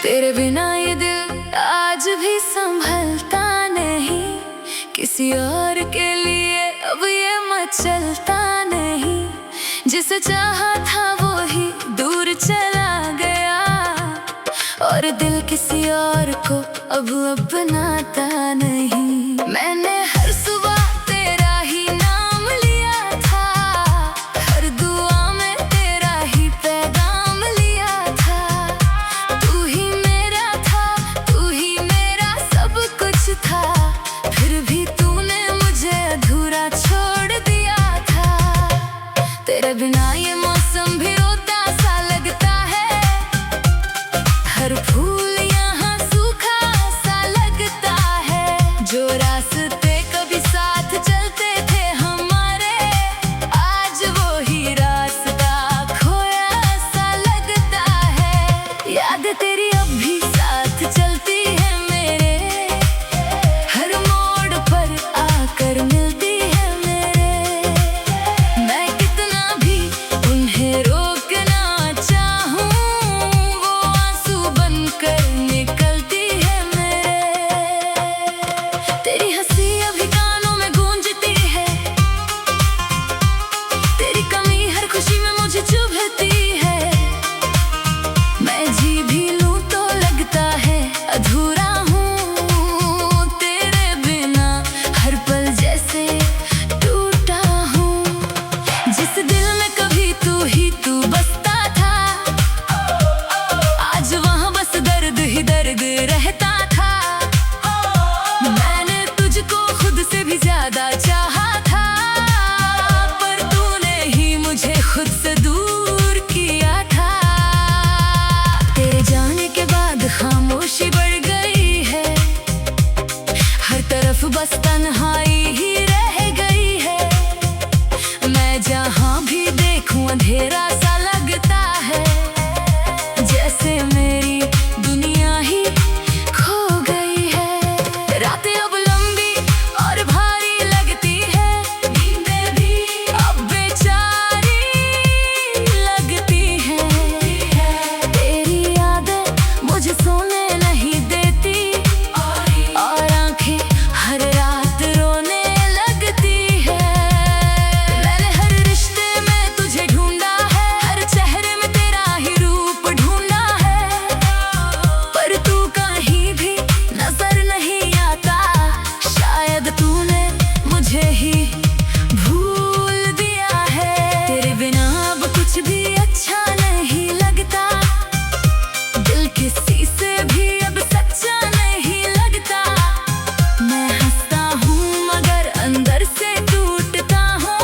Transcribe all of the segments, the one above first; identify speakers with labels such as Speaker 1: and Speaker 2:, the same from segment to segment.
Speaker 1: तेरे बिना ये दिल आज भी संभलता नहीं, किसी और के लिए अब ये मचलता नहीं। जिसे चाहा था वो ही दूर चला गया, और दिल किसी और को अब अपनाता नहीं। मैंने हर सुबह तेरा ही नाम लिया था, हर दुआ में तेरा ही पैगाम लिया था। तू ही मेरा था, तू ही मेरा सब कुछ था, फिर भी तूने मुझे अधूरा छोड़ दिया था। तेरे बिना ये मौसम भी रोता सा लगता है, हर फूल यहाँ सूखा सा लगता है। जो रास्ते कभी साथ चलते थे हमारे, आज वो ही रास्ता खोया सा लगता है। याद तेरी अब भी साथ चलती है मेरे, हर मोड़ पर आकर मिलती है मेरे। मैं कितना भी उन्हें रोकना चाहूं, वो आंसू बनकर निकलती है मेरे। तेरी हंसी अभी कानों में गूंजती है, तेरी कमी हर खुशी में मुझे चुभती है। मैं जी भी लूं तो लगता है अधूरा हूँ, तेरे बिना हर पल जैसे टूटा हूँ। जिस दिल में कभी तू बसता था, आज वहाँ बस दर्द ही दर्द रहता था। मैंने तुझको खुद से भी ज्यादा चाहा था, पर तूने ही मुझे खुद से दूर किया था। तेरे जाने के बाद खामोशी बढ़ गई है, हर तरफ बस तन्हाई ही रह गई है। मैं जहाँ भी देखूं अंधेरा सा लगता है, जैसे मेरी दुनिया ही खो गई है। रातें अब लंबी और भारी लगती है, नींदें भी अब बेचारी लगती हैं। तेरी यादें मुझे सोने नहीं देती, और आंखें हर रात रोने लगती है। मैंने हर रिश्ते में तुझे ढूंढा है, हर चेहरे में तेरा ही रूप ढूंढा है, पर तू कहीं भी नजर नहीं आता। शायद तूने मुझे ही भूल दिया है। तेरे बिना अब कुछ भी अच्छा नहीं लगता, दिल किसी से भी अब सच्चा नहीं लगता। मैं हंसता हूँ मगर अंदर से टूटता हूँ,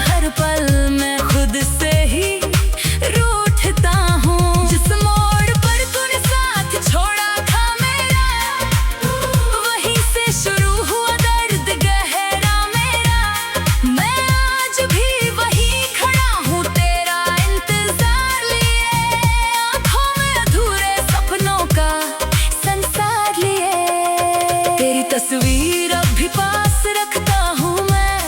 Speaker 1: हर पल मैं खुद से ही रूठता हूँ। जिस मोड़ पर तूने साथ छोड़ा था मेरा, वहीं से शुरू हुआ दर्द गहरा मेरा। मैं आज भी वहीं खड़ा हूँ तेरा इंतजार लिए, आँखों में अधूरे सपनों का संसार लिए। तेरी तस्वीर अब भी पास रखता हूँ मैं,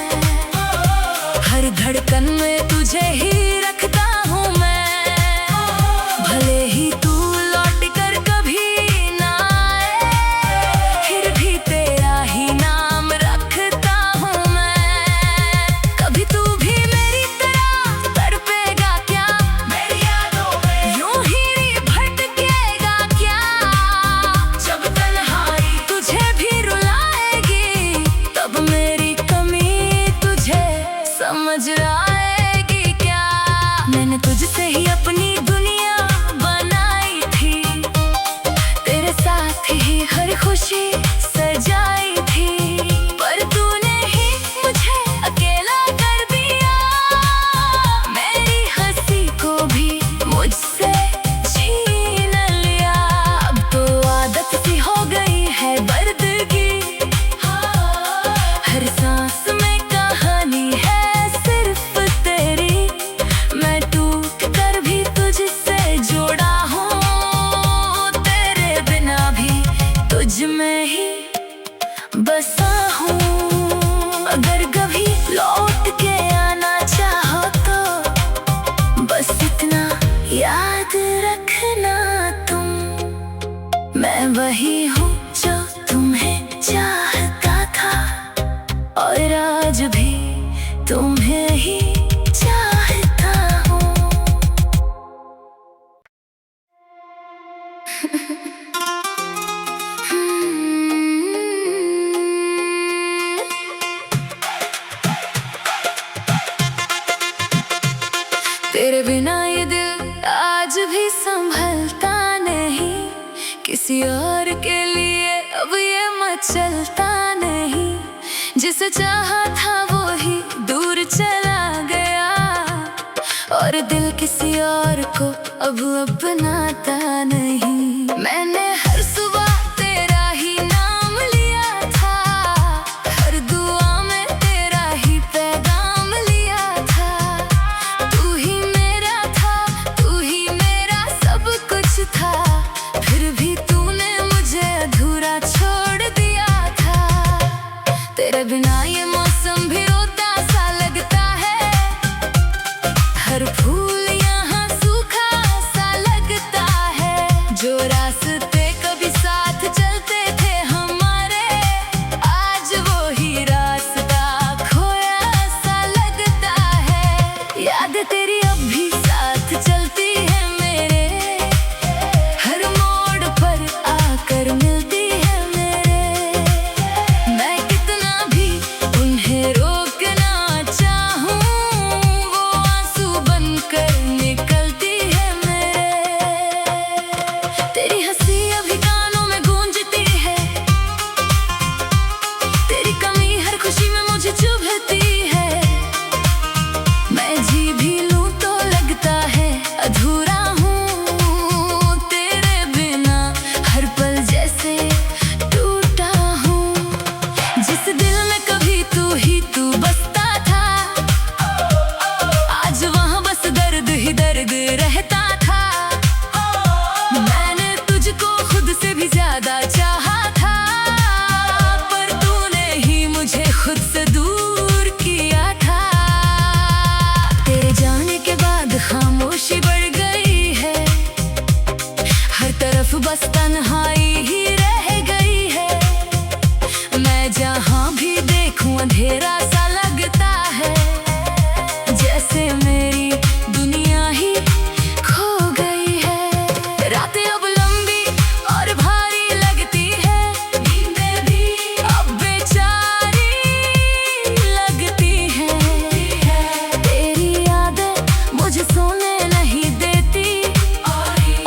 Speaker 1: हर धड़कन में तुझे ही रखता हूँ मैं। भले ही तू लौट कर कभी ना आए, फिर भी तेरा ही नाम रखता हूँ मैं। कभी तू भी मेरी तरह तड़पेगा क्या, मेरी यादों में यूं ही भटकेगा क्या। जब तन्हाई तुझे भी रुलाएगी, तब मेरी कमी तुझे समझ आएगी क्या। मैंने तुझसे ही अपनी दुनिया बनाई थी, तेरे साथ ही हर खुशी सजाई थी, पर तूने ही मुझे अकेला कर दिया। मेरी हंसी को भी मुझसे छीन लिया। अब तो आदत सी हो गई है बर्दगी, हर सांस में कहानी है सिर्फ तेरी। मैं टूट कर भी तुझसे जोड़ा हूँ, तेरे बिना भी तुझ में ही बसा हूँ। अगर कभी लौट के आना चाहो तो बस इतना याद रखना तुम, मैं वही हूँ जो तुम्हें चाहता था और आज भी तुम्हें ही चाहता हूँ। तेरे बिना ये दिल आज भी संभलता नहीं, किसी और के लिए अब ये मचलता नहीं। जिसे चाहा था वो ही दूर चला गया और दिल किसी और को अब अपनाता नहीं। मैंने हर सुबह तेरा ही नाम लिया था, हर दुआ में तेरा ही पैगाम लिया था। तू ही मेरा था, तू ही मेरा सब कुछ था, फिर भी तूने मुझे अधूरा छोड़ दिया था। तेरे बिना ये मौसम भी रोता सा लगता है, हर फूल यहाँ सूखा सा लगता है। जो रास्ते कभी साथ चलते थे हमारे, आज वो ही रास्ता खोया सा लगता है। याद तेरी अब भी साथ चलती है मेरे, हर मोड़ पर आकर मिलती है मेरे। मैं कितना भी उन्हें रोकना चाहूं, वो आंसू बनकर निकलती है मेरे। तेरी हंसी अभी कानों में गूंजती है, तेरी कमी हर खुशी में मुझे चुभती है। मैं जी भी लूं तो लगता है अधूरा हूँ, तेरे बिना हर पल जैसे टूटा हूँ। जिस दिल में कभी तू बसता था, आज वहाँ बस दर्द ही दर्द रहता था। मैंने तुझको खुद से भी ज्यादा चाहा था, पर तूने ही मुझे खुद से दूर किया था। तेरे जाने के बाद खामोशी बढ़ गई है, हर तरफ बस तन्हाई ही रह गई है। मैं जहाँ भी देखूं अंधेरा सा लगता है, जैसे मेरी दुनिया ही खो गई है। रातें अब लंबी और भारी लगती है, नींदें भी अब बेचारी लगती हैं। तेरी यादें मुझे सोने नहीं देती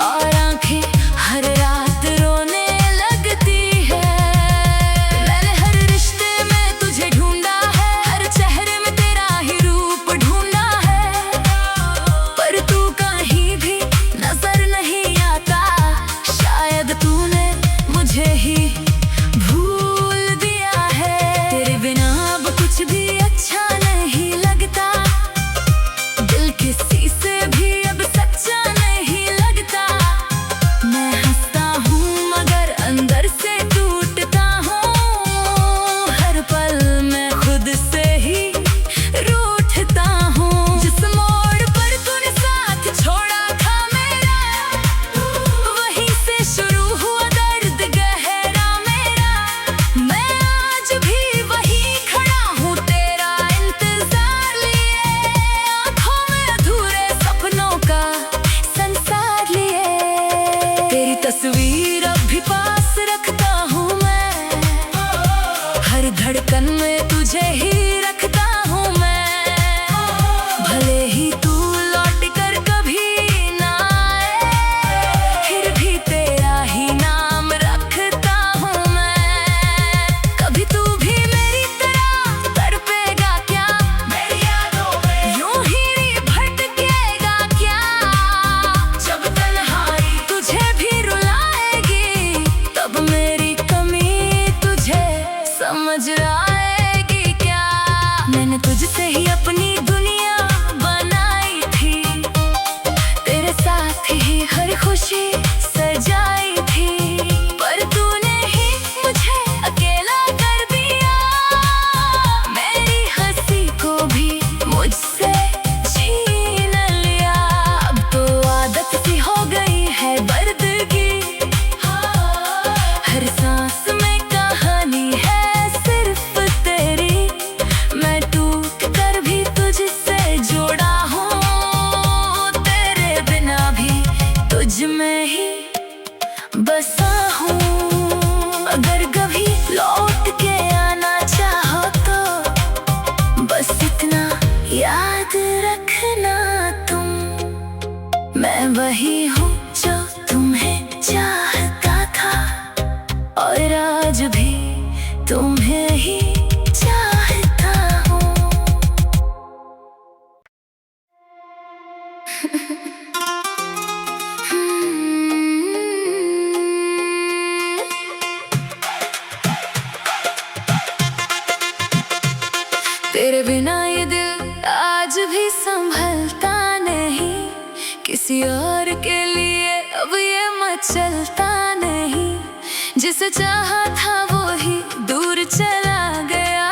Speaker 1: और आंखें हर रात रोने लगती है। मैंने हर रिश्ते में तुझे ढूंढा है, हर चेहरे में तेरा ही रूप ढूंढा है, पर तू कहीं भी नजर नहीं आता। शायद तूने मुझे ही भूल दिया है। तेरे बिना अब कुछ भी अच्छा नहीं लगता, दिल किसी से भी अब सच्चा नहीं लगता। मैं हंसता हूँ मगर अंदर से टूटता हूँ, हर पल मैं खुद से ही रूठता हूँ। जिस मोड़ पर तूने साथ छोड़ा था मेरा, वहीं से शुरू हुआ दर्द गहरा मेरा। मैं आज भी वहीं खड़ा हूँ तेरा इंतजार लिए, आँखों में अधूरे सपनों का संसार लिए। तेरी तस्वीर अब भी पास रखता हूँ मैं, हर धड़कन में तुझे ही रखता हूँ मैं। भले ही तू लौट कर कभी ना आए, फिर भी तेरा ही नाम रखता हूँ मैं। कभी तू भी मेरी तरह तड़पेगा क्या, मेरी यादों में यूं ही भटकेगा क्या। जब तन्हाई तुझे भी रुलाएगी, तब मेरी कमी तुझे समझ आएगी क्या। मैंने तुझसे ही अपनी दुनिया बनाई थी, तेरे साथ ही हर खुशी सजाई थी, पर तूने ही मुझे अकेला कर दिया। और आज भी तुम्हें ही चाहता हूँ। तेरे बिना ये दिल आज भी संभलता नहीं, किसी और के लिए अब ये मचलता नहीं। जिसे चाहा था वो ही दूर चला गया,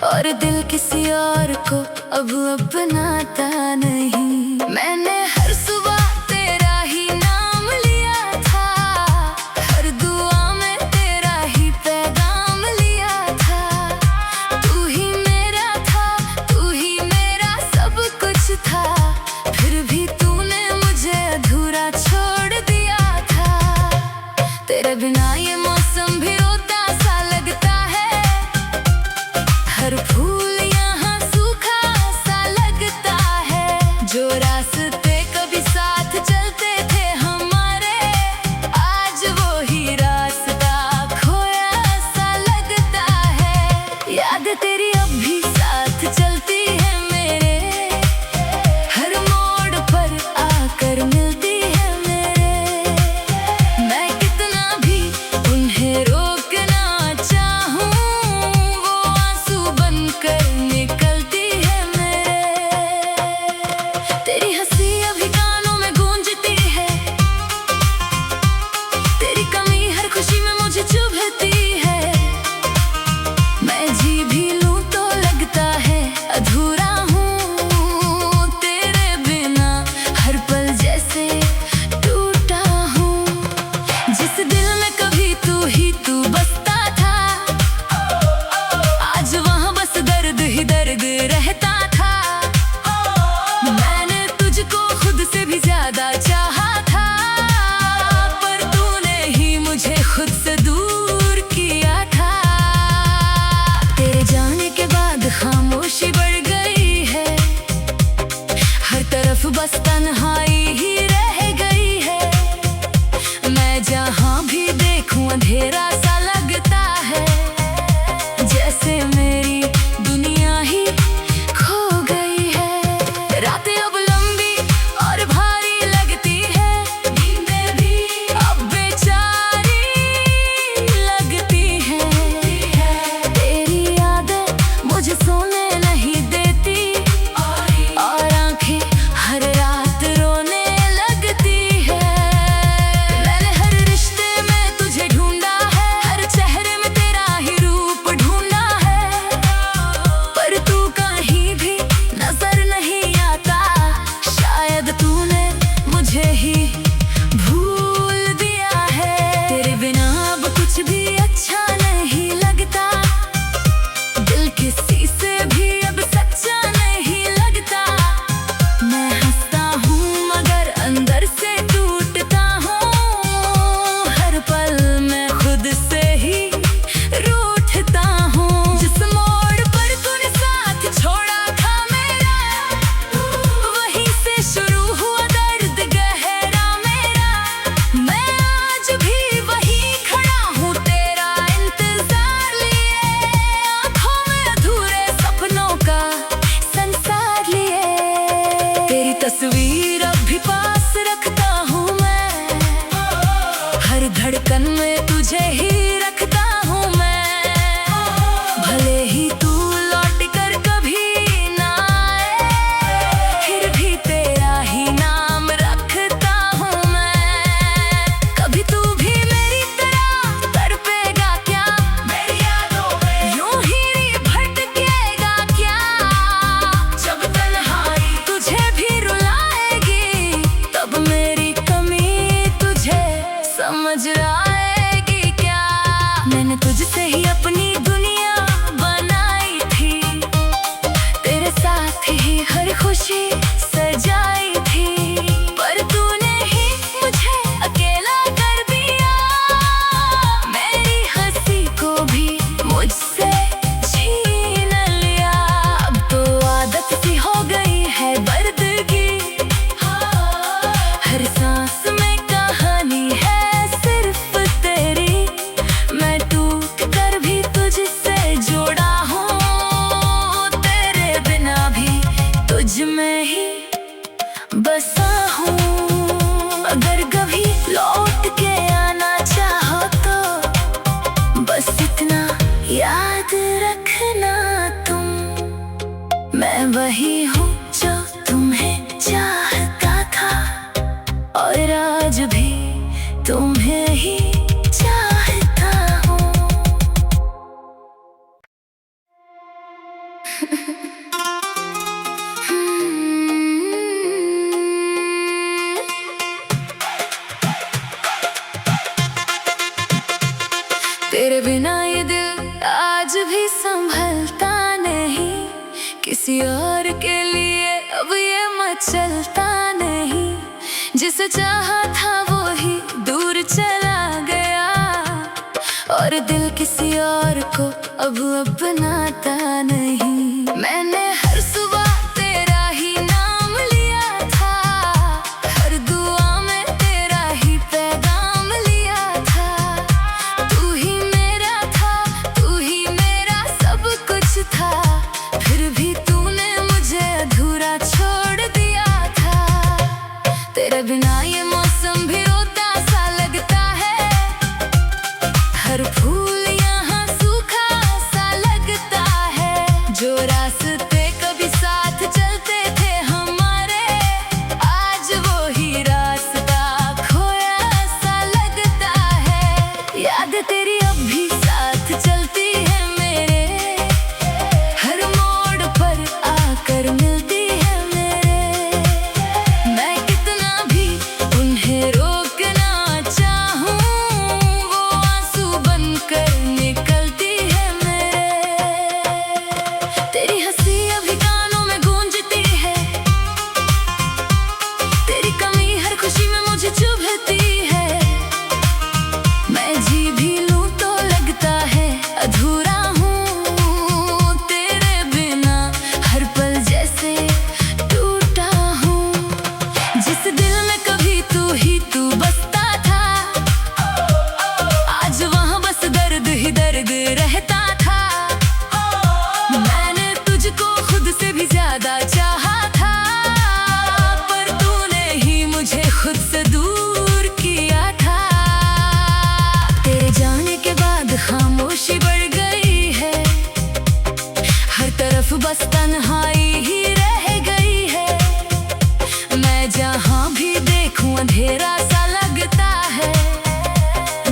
Speaker 1: और दिल किसी और को अब अपनाता नहीं। मैंने हर सुबह तेरा ही नाम लिया था, हर दुआ में तेरा ही पैगाम लिया था। तू ही मेरा था, तू ही मेरा सब कुछ था, फिर भी तूने मुझे अधूरा छोड़ दिया था। तेरे बिना ये मौसम भी रोता सा लगता है, हर फूल यहाँ सूखा सा लगता है। जो रास्ते कभी साथ चलते थे हमारे, आज वो ही रास्ता खोया सा लगता है। याद तेरी अब भी साथ चलती है मेरे, हर मोड़ पर आकर मिलती है मेरे। मैं कितना भी उन्हें रोकना चाहूं, वो आंसू बनकर निकलती है मेरे। तेरी हंसी अभी कानों में गूंजती है, तेरी कमी हर खुशी में मुझे चुभती है। मैं जी भी लूं तो लगता है अधूरा हूँ, तेरे बिना हर पल जैसे टूटा हूँ। जिस दिल में कभी तू बसता था, आज वहाँ बस दर्द ही दर्द रहता था। मैंने तुझको खुद से भी ज्यादा चाहा था, पर तूने ही मुझे खुद से दूर किया था। तेरे जाने के बाद खामोशी बढ़ गई है, हर तरफ बस तन्हाई ही रह गई है। मैं जहाँ भी देखूं अंधेरा सा लगता है, जैसे मेरी दुनिया ही खो गई है। रातें अब लंबी और भारी लगती है, नींदें भी अब बेचारी लगती हैं। तेरी यादें मुझे सोने नहीं देती, और आंखें हर रात रोने लगती है। मैंने हर रिश्ते में तुझे ढूंढा है, रखना तुम। मैं वही हूँ जो तुम्हें चाहता था, और आज भी तुम्हें ही चाहता हूँ। तेरे बिना ये दिल आज भी संभलता नहीं, किसी और के लिए अब ये मचलता नहीं। जिसे चाहा था वो ही दूर चला गया, और दिल किसी और को अब अपनाता नहीं। मैंने हर सुबह तेरा ही नाम लिया था, हर दुआ में तेरा ही पैगाम लिया था। तू ही मेरा था, तू ही मेरा सब कुछ था, फिर भी तूने मुझे अधूरा छोड़ दिया था। तेरे बिना ये मौसम भी रोता सा लगता है, हर फूल यहाँ सूखा सा लगता है। जो रास्ते कभी साथ चलते थे हमारे, आज वो ही रास्ता खोया सा लगता है। याद तेरी अब भी साथ चलती है मेरे, हर मोड़ पर आकर मिलती है मेरे। मैं कितना भी उन्हें रोकना चाहूं, वो आंसू बनकर निकलती है मेरे। तेरी हंसी अभी कानों में गूंजती है, तेरी कमी हर खुशी में मुझे चुभती है। मैं जी भी लूं तो लगता है अधूरा हूँ, तेरे बिना हर पल जैसे टूटा हूँ। जिस दिल में कभी तू बसता था, आज वहाँ बस दर्द ही दर्द रहता था। मैंने तुझको खुद से भी ज्यादा चाहा था, पर तूने ही मुझे खुद से दूर किया था। तेरे जाने के बाद खामोशी बढ़ गई है, हर तरफ बस तन्हाई ही रह गई है। मैं जहाँ भी देखूं अंधेरा सा लगता है,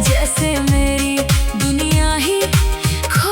Speaker 1: जैसे मेरी दुनिया ही खो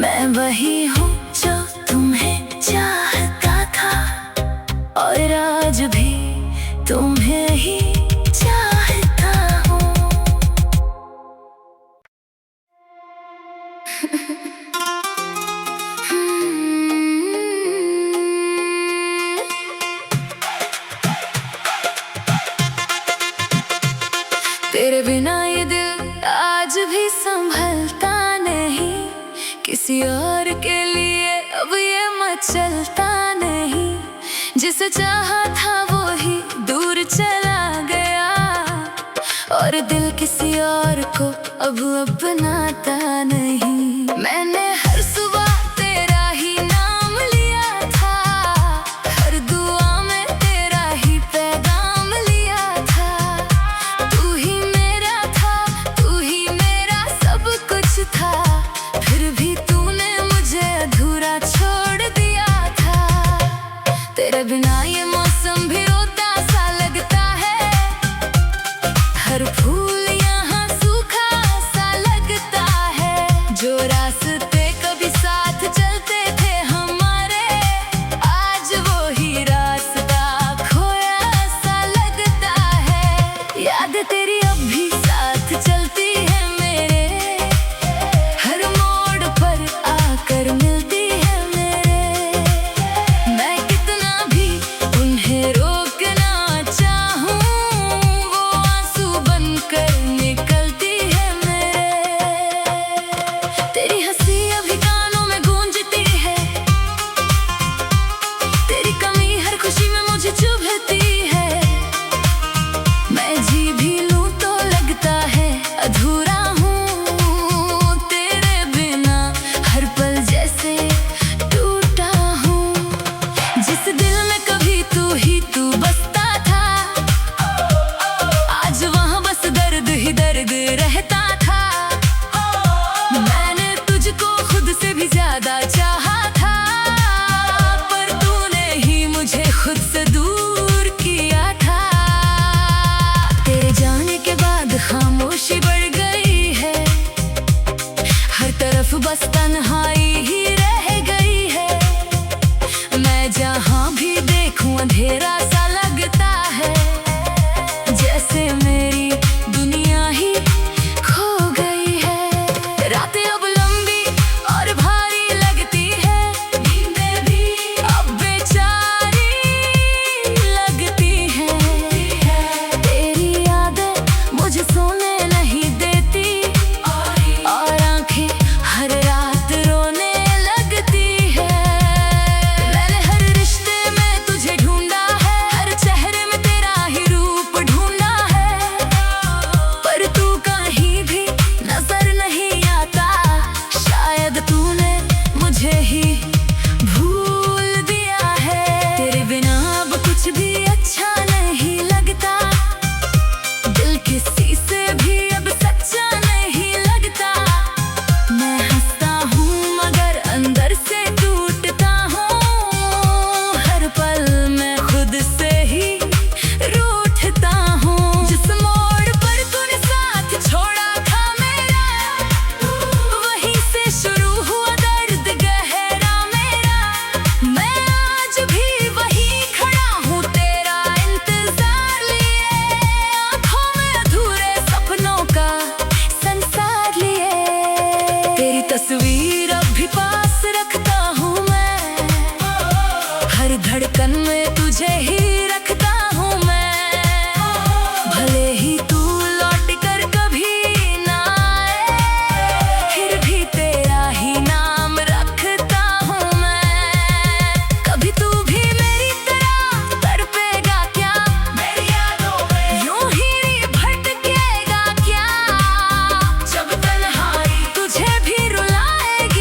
Speaker 1: मैं वही हूँ जो तुम्हें चाहता था, और आज भी तुम्हें ही चाहता हूँ। तेरे बिना ये दिल आज भी संभलता नहीं, किसी और के लिए अब ये मचलता नहीं। जिसे चाहा था वो ही दूर चला गया, और दिल किसी और को अब अपनाता नहीं। मैंने हर सुबह तेरा ही नाम लिया था, हर दुआ में तेरा ही पैगाम लिया था। तू ही मेरा था, तू ही मेरा सब कुछ था, फिर भी तूने मुझे अधूरा छोड़ दिया था। तेरे बिना ये मौसम भी रोता सा लगता है, हर फूल यहाँ सूखा सा लगता है। जो रास्ते कभी साथ चलते थे हमारे, आज वो ही रास्ता खोया सा लगता है। याद तेरी अब भी साथ चलती है मेरे, हर मोड़ पर आकर मिलती है मेरे। मैं कितना भी उन्हें रोकना चाहूं, वो आंसू बनकर निकलती है मेरे। तेरी हंसी अभी कानों में गूंजती है, तेरी कमी हर खुशी में मुझे चुभती है। मैं जी भी लूं तो लगता है अधूरा हूँ, तेरे बिना हर पल जैसे टूटा हूँ। जिस दिल में कभी तू बसता था, आज वहाँ बस दर्द ही दर्द रहता था। मैंने तुझको खुद से भी ज्यादा चाहा था, पर तूने ही मुझे खुद से दूर किया था। तेरे जाने के बाद खामोशी बढ़ गई है, हर तरफ बस तन्हाई ही रह गई है। मैं जहाँ भी देखूं अंधेरा सा लगता है, जैसे मेरी दुनिया ही खो गई है। रातें अब लंबी और भारी लगती है, नींदें भी अब बेचारी लगती हैं। तेरी यादें मुझे सोने नहीं देती, और आंखें हर रात रोने लगती है। मैंने हर रिश्ते में तुझे ढूंढा है, हर चेहरे में तेरा ही रूप ढूंढा है, पर तू कहीं भी नजर नहीं आता। शायद तूने मुझे ही भूल दिया है। तेरे बिना अब कुछ भी अच्छा नहीं लगता, दिल किसी से भी अब सच्चा नहीं लगता। मैं हंसता हूँ मगर अंदर से टूटता हूँ, हर पल मैं खुद से ही रूठता हूँ। जिस मोड़ पर तूने साथ छोड़ा था मेरा, वहीं से शुरू हुआ दर्द गहरा मेरा। मैं आज भी वहीं खड़ा हूँ तेरा इंतजार लिए, आँखों में अधूरे सपनों का संसार लिए। तेरी तस्वीर अब भी पास रखता हूँ मैं, हर धड़कन में तुझे ही रखता हूँ मैं। भले ही तू लौट कर कभी ना आए, फिर भी तेरा ही नाम रखता हूँ मैं। कभी तू भी मेरी तरह तड़पेगा क्या, मेरी यादों में यूं ही भटकेगा क्या। जब तन्हाई तुझे भी रुलाएगी,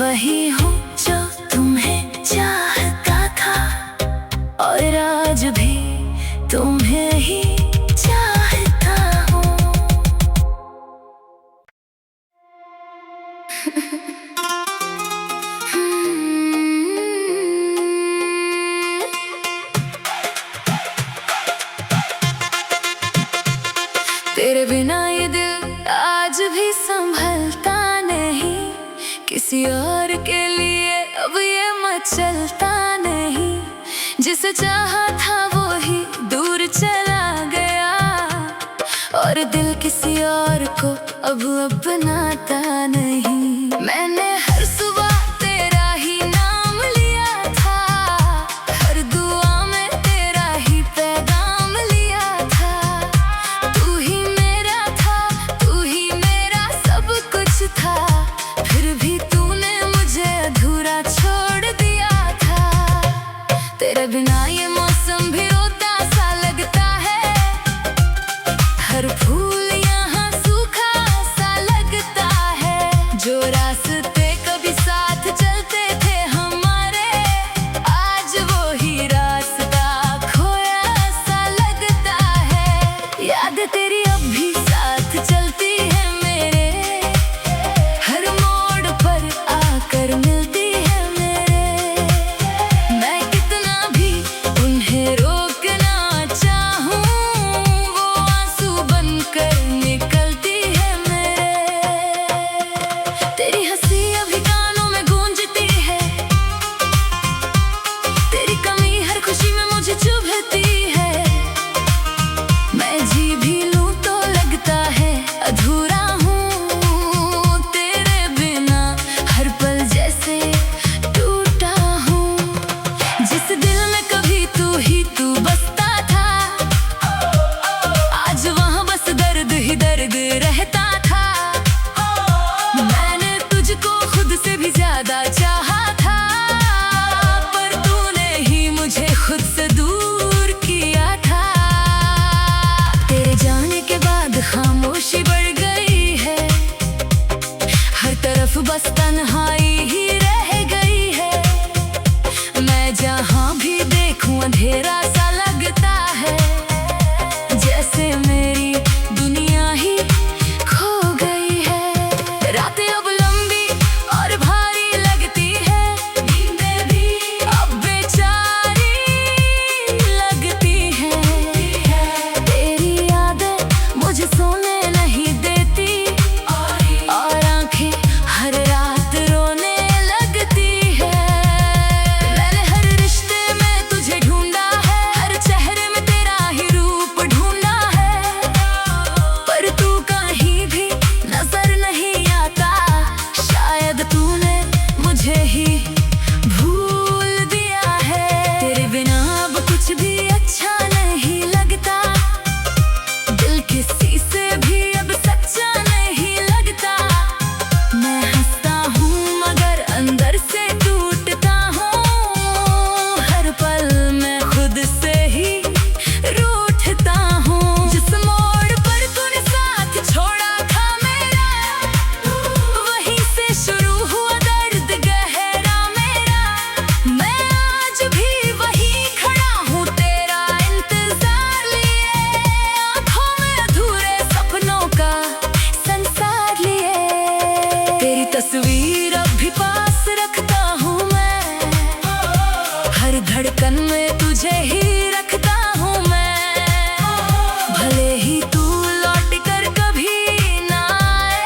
Speaker 1: वही हूँ जो तुम्हें चाहता था, और आज भी तुम्हें ही चाहता हूँ। तेरे बिना ये दिल आज भी संभलता नहीं, किसी और के लिए अब ये मचलता नहीं। जिसे चाहा था वो ही दूर चला गया, और दिल किसी और को अब अपनाता नहीं। मैंने हर सुबह तेरा ही नाम लिया था, हर दुआ में तेरा ही पैगाम लिया था। तू ही मेरा था, तू ही मेरा सब कुछ था, फिर भी तूने मुझे अधूरा छोड़ दिया था। तेरे बिना ये मौसम भी रोता सा लगता है, हर फूल यहाँ सूखा सा लगता है। जो रास्ते कभी साथ चलते थे हमारे, आज वो ही रास्ता खोया सा लगता है। याद तेरी अब भी साथ चलती है मेरे, हर मोड़ पर आकर मिलती है मेरे। मैं कितना भी उन्हें रोकना चाहूं, वो आंसू बनकर निकलती है मेरे। तेरी हंसी अभी कानों में गूंजती है, तेरी कमी हर खुशी में मुझे चुभती है। मैं जी भी लूं तो लगता है अधूरा हूँ, तेरे बिना हर पल जैसे टूटा हूँ। जिस दिल में कभी तू बसता था, आज वहाँ बस दर्द ही दर्द रहता था। मैंने तुझको खुद से भी ज्यादा चाहा था, पर तूने ही मुझे खुद से दूर किया था। तेरे जाने के बाद खामोशी बढ़ गई है, हर तरफ बस तन्हाई ही रह गई है। मैं जहाँ भी देखूं अंधेरा सा लगता है, जैसे मेरी दुनिया ही खो गई है। रातें अब लंबी और भारी लगती है, नींदें भी अब बेचारी लगती हैं। तेरी यादें मुझे सोने नहीं देती, और आंखें हर रात रोने लगती है। मैंने हर रिश्ते में तुझे ढूंढा है, हर चेहरे में तेरा ही रूप ढूंढा है, पर तू कहीं भी नजर नहीं आता। शायद तूने मुझे ही भूल दिया है। तेरे बिना अब कुछ भी अच्छा नहीं लगता, दिल किसी से भी अब सच्चा नहीं लगता। मैं हंसता हूँ मगर अंदर से टूटता हूँ, हर पल मैं खुद से ही रूठता हूँ। जिस मोड़ पर तूने साथ छोड़ा था मेरा, वहीं से शुरू हुआ दर्द गहरा मेरा। मैं आज भी वहीं खड़ा हूँ तेरा इंतजार लिए, आँखों में अधूरे सपनों का संसार लिए। तेरी तस्वीर अब भी पास रखता हूँ मैं, हर धड़कन में तुझे ही रखता हूँ मैं। भले ही तू लौट कर कभी ना आए,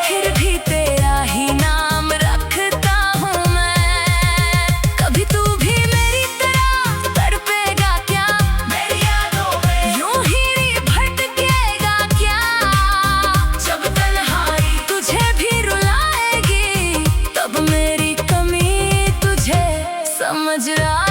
Speaker 1: फिर भी तेरा ही नाम रखता हूँ मैं। कभी तू भी मेरी तरह तड़पेगा क्या, मेरी यादों में यूं ही भटकेगा क्या। जब तन्हाई तुझे भी रुलाएगी, तब मेरी कमी तुझे समझ आ